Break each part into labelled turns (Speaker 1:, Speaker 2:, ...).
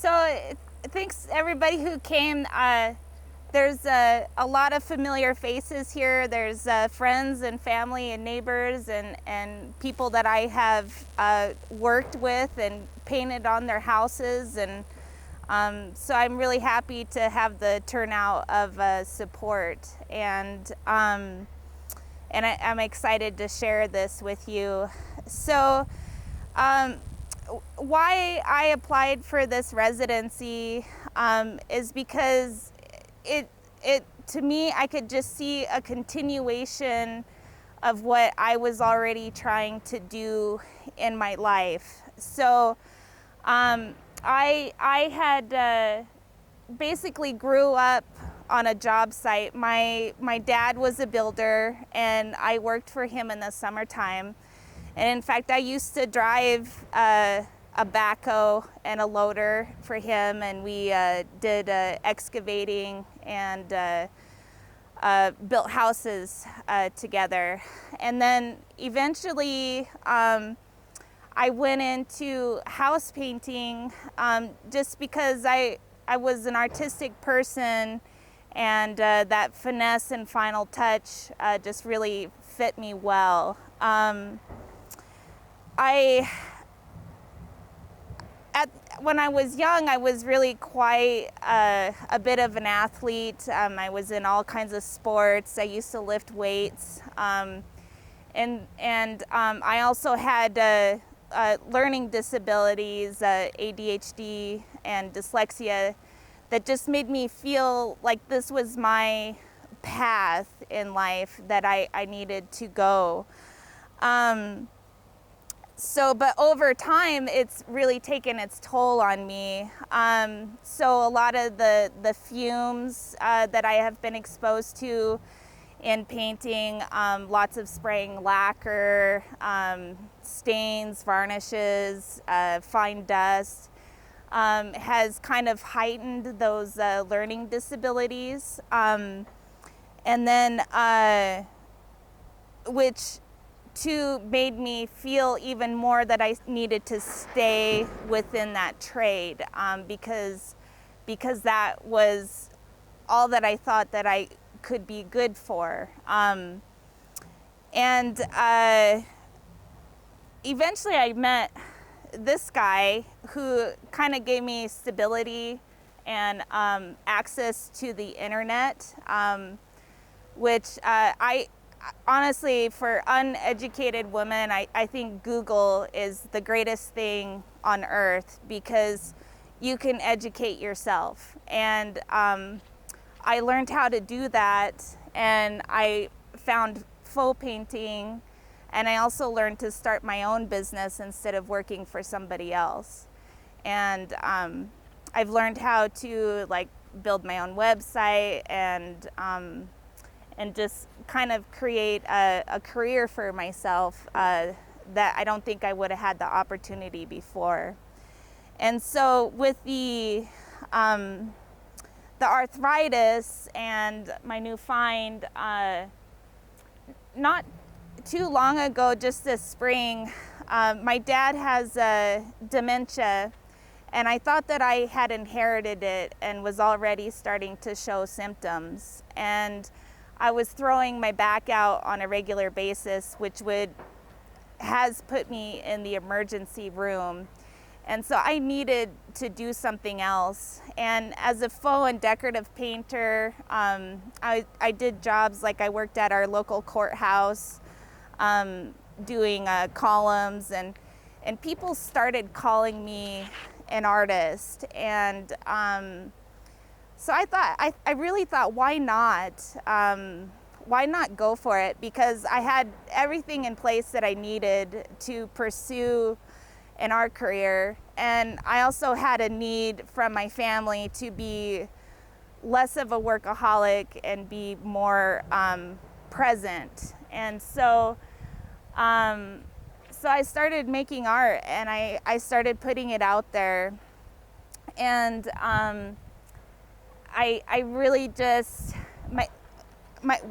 Speaker 1: Thanks everybody who came. There's a lot of familiar faces here. There's friends and family and neighbors and people that I have worked with and painted on their houses. And so I'm really happy to have the turnout of support. And I'm excited to share this with you. So why I applied for this residency is because it to me, I could just see a continuation of what I was already trying to do in my life. So I had basically grew up on a job site. My dad was a builder, and I worked for him in the summertime. And in fact, I used to drive a backhoe and a loader for him, and we did excavating and built houses together. And then eventually I went into house painting just because I was an artistic person, and that finesse and final touch just really fit me well. When I was young, I was really quite a bit of an athlete. I was in all kinds of sports. I used to lift weights, and I also had learning disabilities, ADHD and dyslexia, that just made me feel like this was my path in life that I needed to go. But over time, it's really taken its toll on me. So a lot of the fumes that I have been exposed to in painting, lots of spraying lacquer, stains, varnishes, fine dust, has kind of heightened those learning disabilities. And then, which too made me feel even more that I needed to stay within that trade, because that was all that I thought that I could be good for. Eventually I met this guy who kind of gave me stability and access to the internet, which I honestly, for uneducated women, I think Google is the greatest thing on earth, because you can educate yourself. And I learned how to do that, and I found faux painting, and I also learned to start my own business instead of working for somebody else. And I've learned how to build my own website and just kind of create a career for myself that I don't think I would have had the opportunity before. And so with the arthritis and my new find, not too long ago, just this spring, my dad has dementia, and I thought that I had inherited it and was already starting to show symptoms. And I was throwing my back out on a regular basis, which has put me in the emergency room. And so I needed to do something else. And as a faux and decorative painter, I did jobs like I worked at our local courthouse, doing columns, and people started calling me an artist. And so I really thought, why not? Why not go for it? Because I had everything in place that I needed to pursue an art career. And I also had a need from my family to be less of a workaholic and be more present. And so I started making art, and I started putting it out there. And I really just,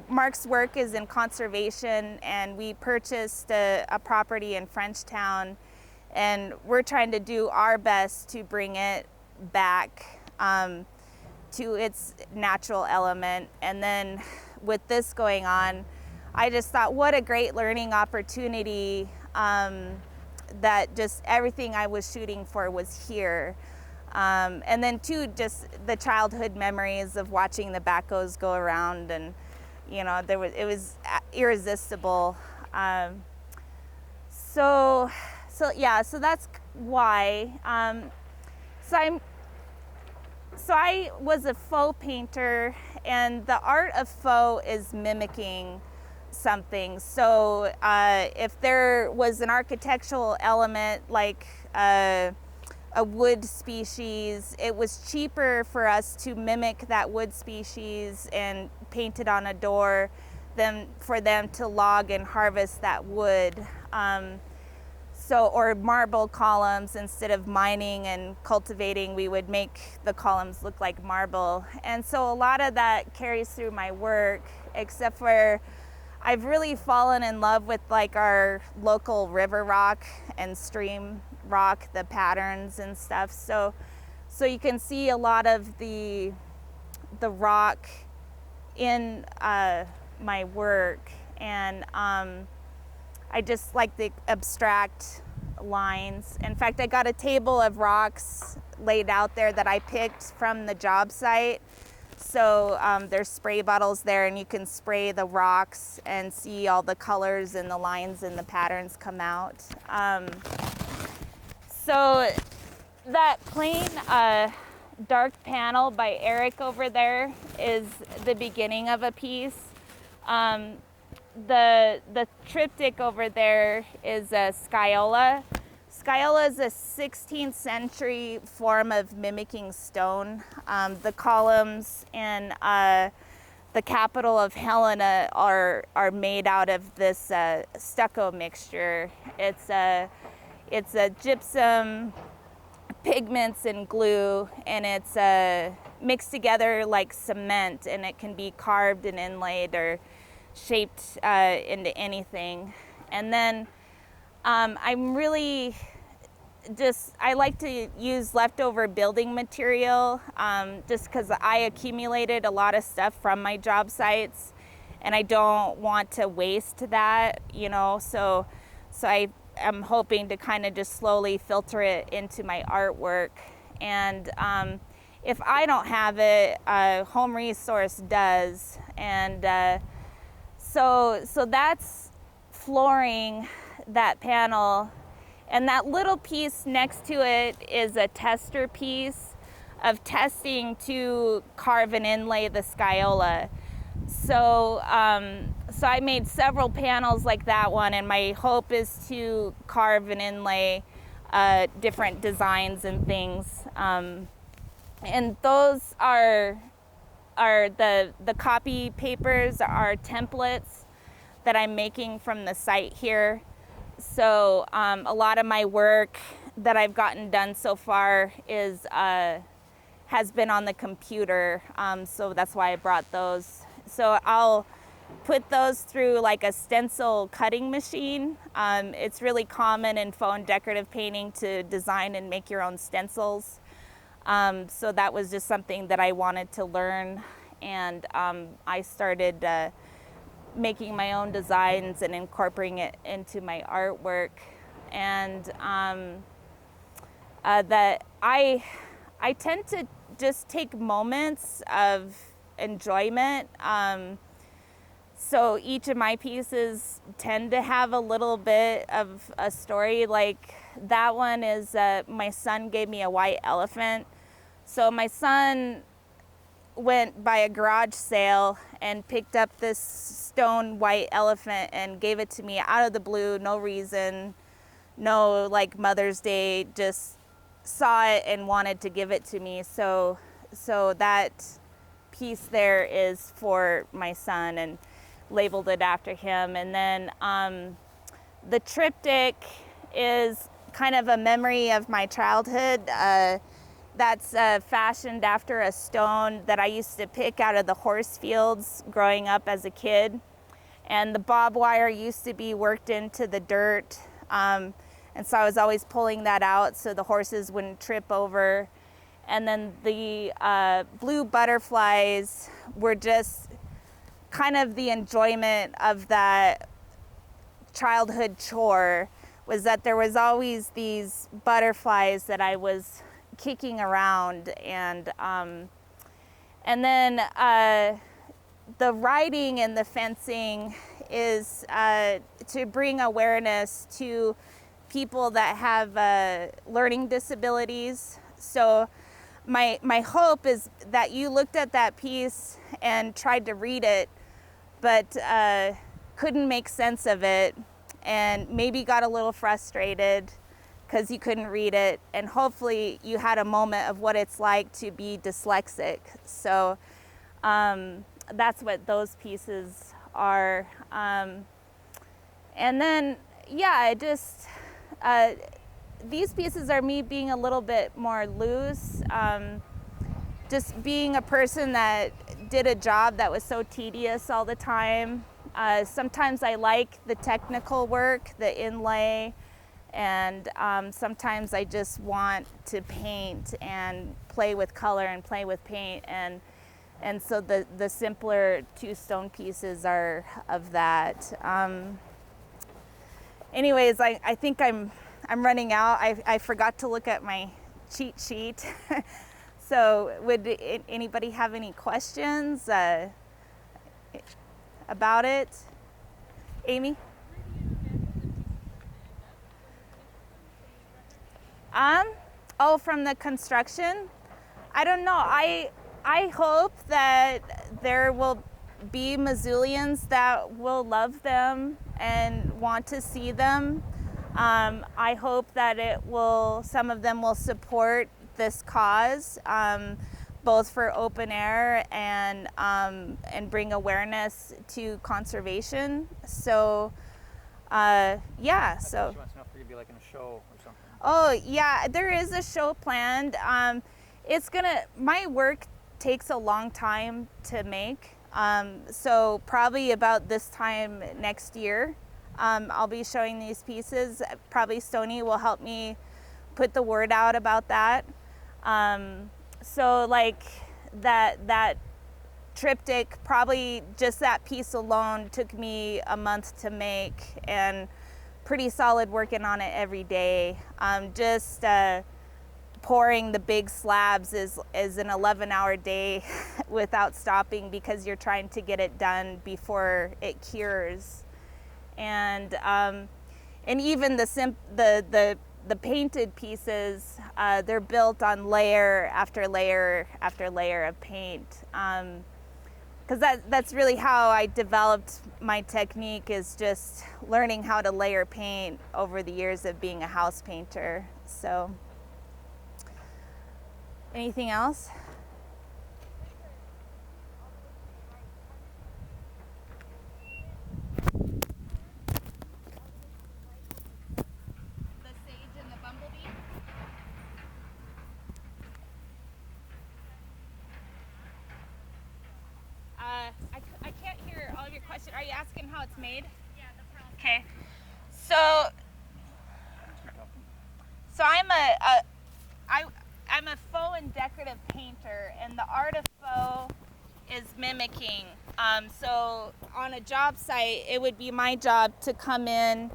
Speaker 1: Mark's work is in conservation, and we purchased a property in Frenchtown, and we're trying to do our best to bring it back to its natural element. And then with this going on, I just thought, what a great learning opportunity, that just everything I was shooting for was here. And then too, just the childhood memories of watching the backhoes go around, and you know, it was irresistible. So that's why. So I was a faux painter, and the art of faux is mimicking something. So if there was an architectural element like a wood species, it was cheaper for us to mimic that wood species and paint it on a door than for them to log and harvest that wood. Or marble columns, instead of mining and cultivating, we would make the columns look like marble. And so a lot of that carries through my work, except for I've really fallen in love with like our local river rock and stream rock, the patterns and stuff. So you can see a lot of the rock in my work, and I just like the abstract lines. In fact, I got a table of rocks laid out there that I picked from the job site. So there's spray bottles there, and you can spray the rocks and see all the colors and the lines and the patterns come out. So that plain dark panel by Eric over there is the beginning of a piece. The triptych over there is a scaiola. Scaiola is a 16th century form of mimicking stone. The columns in the capital of Helena are made out of this stucco mixture. It's a gypsum, pigments, and glue, and it's mixed together like cement, and it can be carved and inlaid or shaped into anything. And then I like to use leftover building material, just because I accumulated a lot of stuff from my job sites, and I don't want to waste that, you know. So I am hoping to kind of just slowly filter it into my artwork. And if I don't have it, Home Resource does. And so that's flooring that panel. And that little piece next to it is a tester piece of testing to carve and inlay the scaiola. So I made several panels like that one, and my hope is to carve and inlay different designs and things. And those are the copy papers are templates that I'm making from the site here. So a lot of my work that I've gotten done so far has been on the computer, so that's why I brought those. So I'll put those through like a stencil cutting machine. It's really common in faux and decorative painting to design and make your own stencils. So that was just something that I wanted to learn, and I started making my own designs and incorporating it into my artwork. And that I tend to just take moments of enjoyment. So each of my pieces tend to have a little bit of a story. Like that one is my son gave me a white elephant. So my son went by a garage sale and picked up this stone white elephant and gave it to me out of the blue, no reason, no like Mother's Day, just saw it and wanted to give it to me. So that piece there is for my son and labeled it after him. And then the triptych is kind of a memory of my childhood. That's fashioned after a stone that I used to pick out of the horse fields growing up as a kid. And the bob wire used to be worked into the dirt. And so I was always pulling that out so the horses wouldn't trip over. And then the blue butterflies were just kind of the enjoyment of that childhood chore, was that there was always these butterflies that I was kicking around. And then the writing and the fencing is to bring awareness to people that have learning disabilities. So my hope is that you looked at that piece and tried to read it, but couldn't make sense of it, and maybe got a little frustrated because you couldn't read it, and hopefully you had a moment of what it's like to be dyslexic. So that's what those pieces are. And then, yeah, these pieces are me being a little bit more loose, just being a person that did a job that was so tedious all the time. Sometimes I like the technical work, the inlay, and sometimes I just want to paint and play with color and play with paint, and so the simpler two stone pieces are of that. Anyways, I think I'm running out. I forgot to look at my cheat sheet. So would anybody have any questions about it? Amy? Oh, from the construction? I don't know. I hope that there will be Missoulians that will love them and want to see them. I hope that some of them will support this cause, both for open air and bring awareness to conservation. So, yeah. So.
Speaker 2: She wants to know if there could be like in a show or something.
Speaker 1: Oh yeah, there is a show planned. My work takes a long time to make. So probably about this time next year, I'll be showing these pieces. Probably Stony will help me put the word out about that. So like that triptych, probably just that piece alone took me a month to make, and pretty solid working on it every day. Just pouring the big slabs is an 11-hour day without stopping, because you're trying to get it done before it cures. And even the painted pieces, they're built on layer after layer after layer of paint. Because that's really how I developed my technique, is just learning how to layer paint over the years of being a house painter. So, anything else? The sage and the bumblebee? I can't hear all of your questions. Are you asking how it's made? Yeah, the process. Okay. So I'm a faux and decorative painter, and the art of faux is mimicking. So on a job site, it would be my job to come in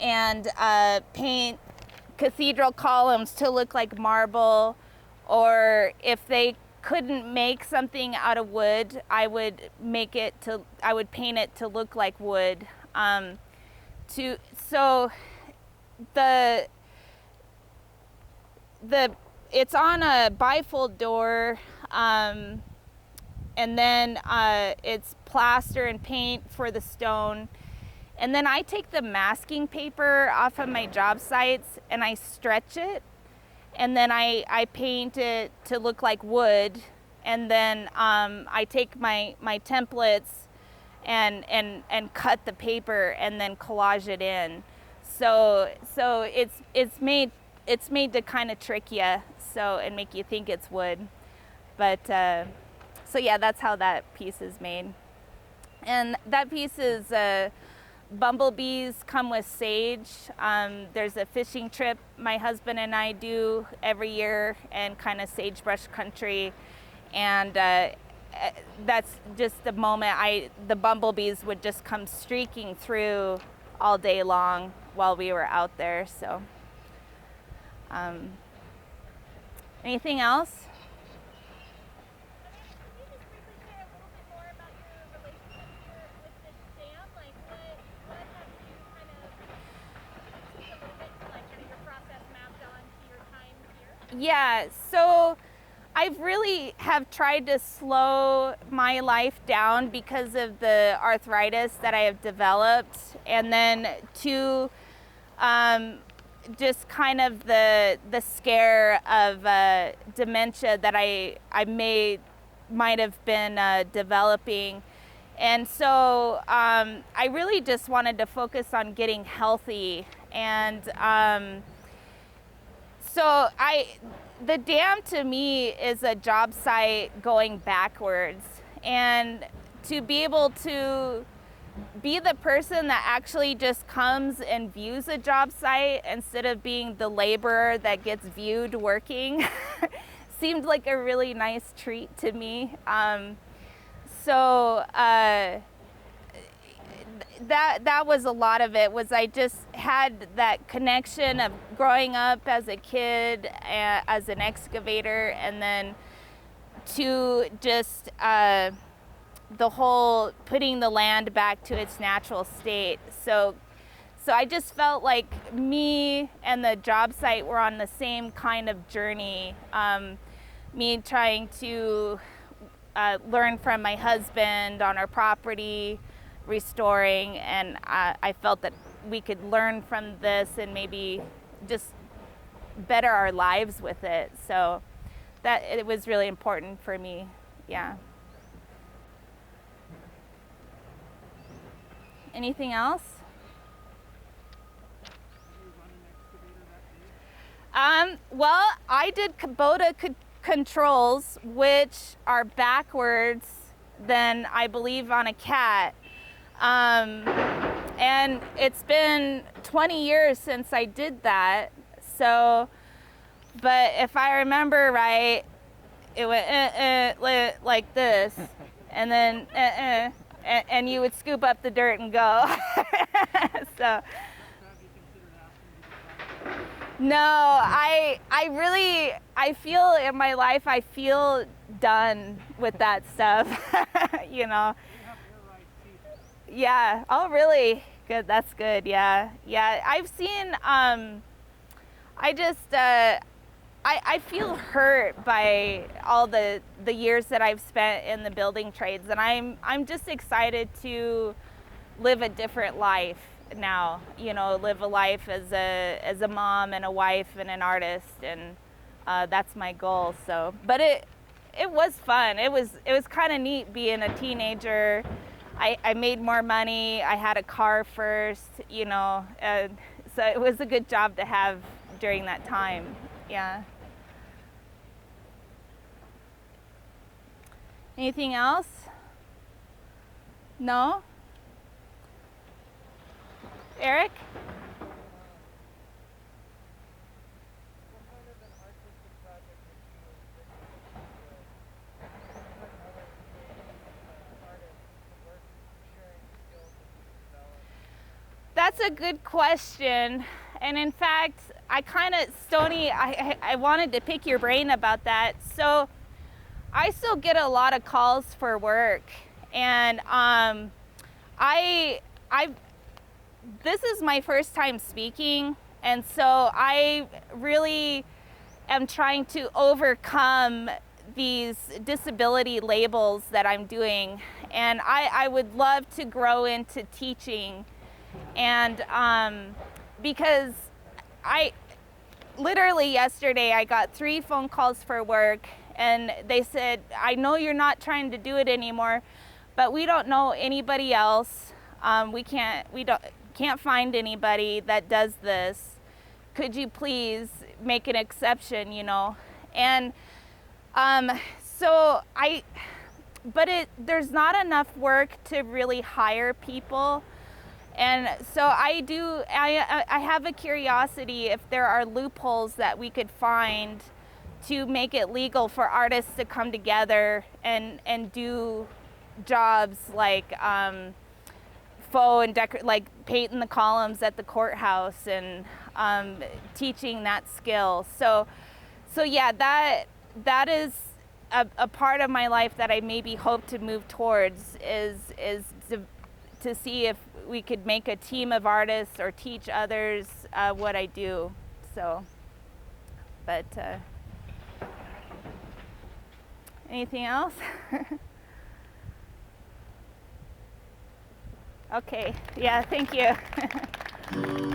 Speaker 1: and paint cathedral columns to look like marble, or if they couldn't make something out of wood, I would paint it to look like wood. It's on a bifold door, and then it's plaster and paint for the stone. And then I take the masking paper off of my job sites and I stretch it, and then I paint it to look like wood. And then I take my templates and cut the paper and then collage it in. So it's made to kind of trick you, and make you think it's wood. But so yeah, that's how that piece is made. And that piece is bumblebees come with sage. There's a fishing trip my husband and I do every year in kind of sagebrush country, and that's just the moment the bumblebees would just come streaking through all day long while we were out there. So, anything else? Yeah, so I've really have tried to slow my life down because of the arthritis that I have developed, and then to just kind of the scare of dementia that I might have been developing. And so I really just wanted to focus on getting healthy, and so the dam to me is a job site going backwards, and to be able to be the person that actually just comes and views a job site instead of being the laborer that gets viewed working seemed like a really nice treat to me. So that was a lot of it. Was I just had that connection of growing up as a kid as an excavator, and then to just the whole putting the land back to its natural state. So I just felt like me and the job site were on the same kind of journey. Me trying to learn from my husband on our property, restoring, and I felt that we could learn from this and maybe just better our lives with it. So that it was really important for me. Yeah. Anything else? Well, I did Kubota controls, which are backwards than I believe on a cat. And it's been 20 years since I did that. So, but if I remember right, it went like this, and then and you would scoop up the dirt and go. So, no, I feel in my life, I feel done with that stuff, you know. Yeah, oh really? Good, that's good, yeah. Yeah, I've seen, I feel hurt by all the years that I've spent in the building trades, and I'm just excited to live a different life now, you know, live a life as a mom and a wife and an artist, and that's my goal. So, but it was fun. It was kind of neat being a teenager. I made more money. I had a car first, you know, so it was a good job to have during that time. Yeah. Anything else? No? Eric? That's a good question. And in fact, I kind of, Stoney, I wanted to pick your brain about that. So I still get a lot of calls for work, and this is my first time speaking, and so I really am trying to overcome these disability labels that I'm doing, and I would love to grow into teaching, and because I literally yesterday I got 3 phone calls for work, and they said, I know you're not trying to do it anymore, but we don't know anybody else. We can't find anybody that does this. Could you please make an exception, you know? And so there's not enough work to really hire people. And so I have a curiosity if there are loopholes that we could find to make it legal for artists to come together and do jobs like faux and like painting the columns at the courthouse and teaching that skill. So yeah, that is a part of my life that I maybe hope to move towards is to see if we could make a team of artists or teach others what I do. So, but anything else? Okay, yeah, thank you.